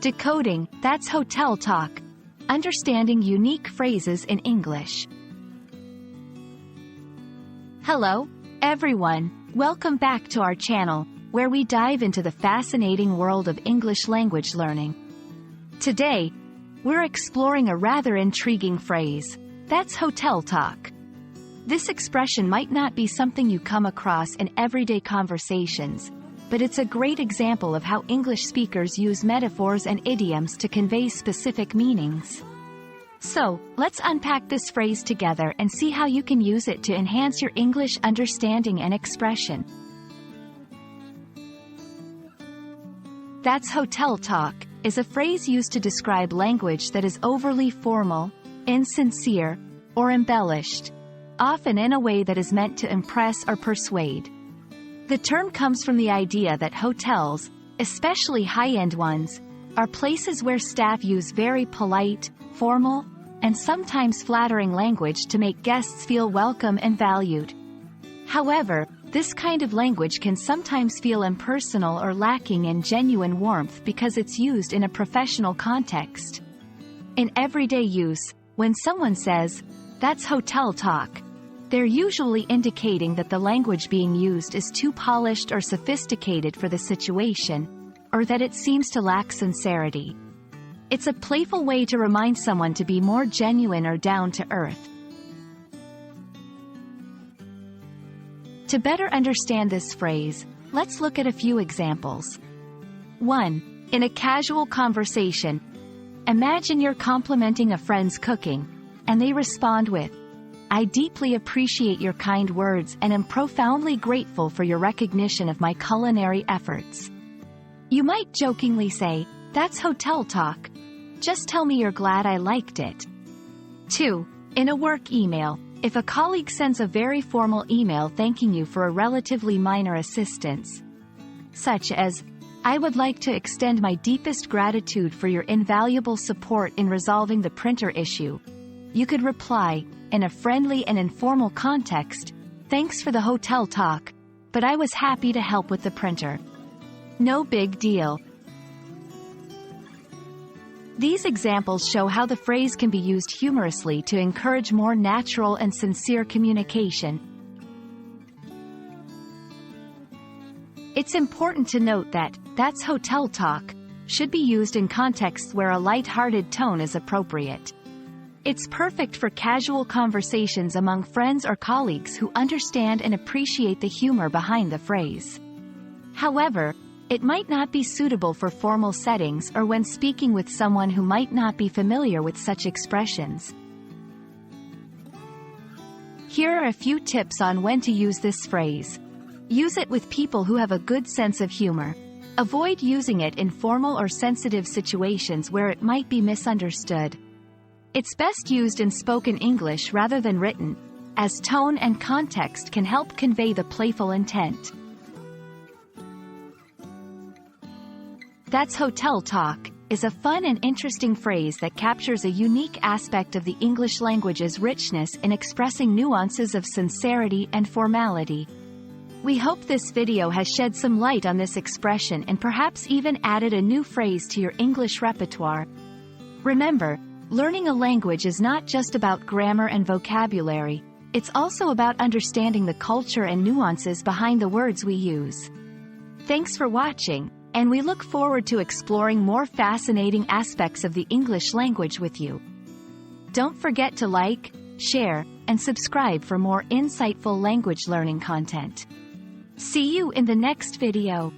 Decoding, that's hotel talk. Understanding unique phrases in English. Hello, everyone. Welcome back to our channel, where we dive into the fascinating world of English language learning. Today, we're exploring a rather intriguing phrase. That's hotel talk. This expression might not be something you come across in everyday conversations, but it's a great example of how English speakers use metaphors and idioms to convey specific meanings. So, let's unpack this phrase together and see how you can use it to enhance your English understanding and expression. That's hotel talk is a phrase used to describe language that is overly formal, insincere, or embellished, often in a way that is meant to impress or persuade. The term comes from the idea that hotels, especially high-end ones, are places where staff use very polite, formal, and sometimes flattering language to make guests feel welcome and valued. However, this kind of language can sometimes feel impersonal or lacking in genuine warmth because it's used in a professional context. In everyday use, when someone says, "That's hotel talk," they're usually indicating that the language being used is too polished or sophisticated for the situation, or that it seems to lack sincerity. It's a playful way to remind someone to be more genuine or down to earth. To better understand this phrase, let's look at a few examples. 1. In a casual conversation, imagine you're complimenting a friend's cooking, and they respond with, "I deeply appreciate your kind words and am profoundly grateful for your recognition of my culinary efforts." You might jokingly say, "That's hotel talk. Just tell me you're glad I liked it." 2. In a work email, if a colleague sends a very formal email thanking you for a relatively minor assistance, such as, "I would like to extend my deepest gratitude for your invaluable support in resolving the printer issue," you could reply, in a friendly and informal context, "Thanks for the hotel talk, but I was happy to help with the printer. No big deal." These examples show how the phrase can be used humorously to encourage more natural and sincere communication. It's important to note that "that's hotel talk" should be used in contexts where a light-hearted tone is appropriate. It's perfect for casual conversations among friends or colleagues who understand and appreciate the humor behind the phrase. However, it might not be suitable for formal settings or when speaking with someone who might not be familiar with such expressions. Here are a few tips on when to use this phrase. Use it with people who have a good sense of humor. Avoid using it in formal or sensitive situations where it might be misunderstood. It's best used in spoken English rather than written, as tone and context can help convey the playful intent. "That's hotel talk" is a fun and interesting phrase that captures a unique aspect of the English language's richness in expressing nuances of sincerity and formality. We hope this video has shed some light on this expression and perhaps even added a new phrase to your English repertoire. Remember, learning a language is not just about grammar and vocabulary, it's also about understanding the culture and nuances behind the words we use. Thanks for watching, and we look forward to exploring more fascinating aspects of the English language with you. Don't forget to like, share, and subscribe for more insightful language learning content. See you in the next video.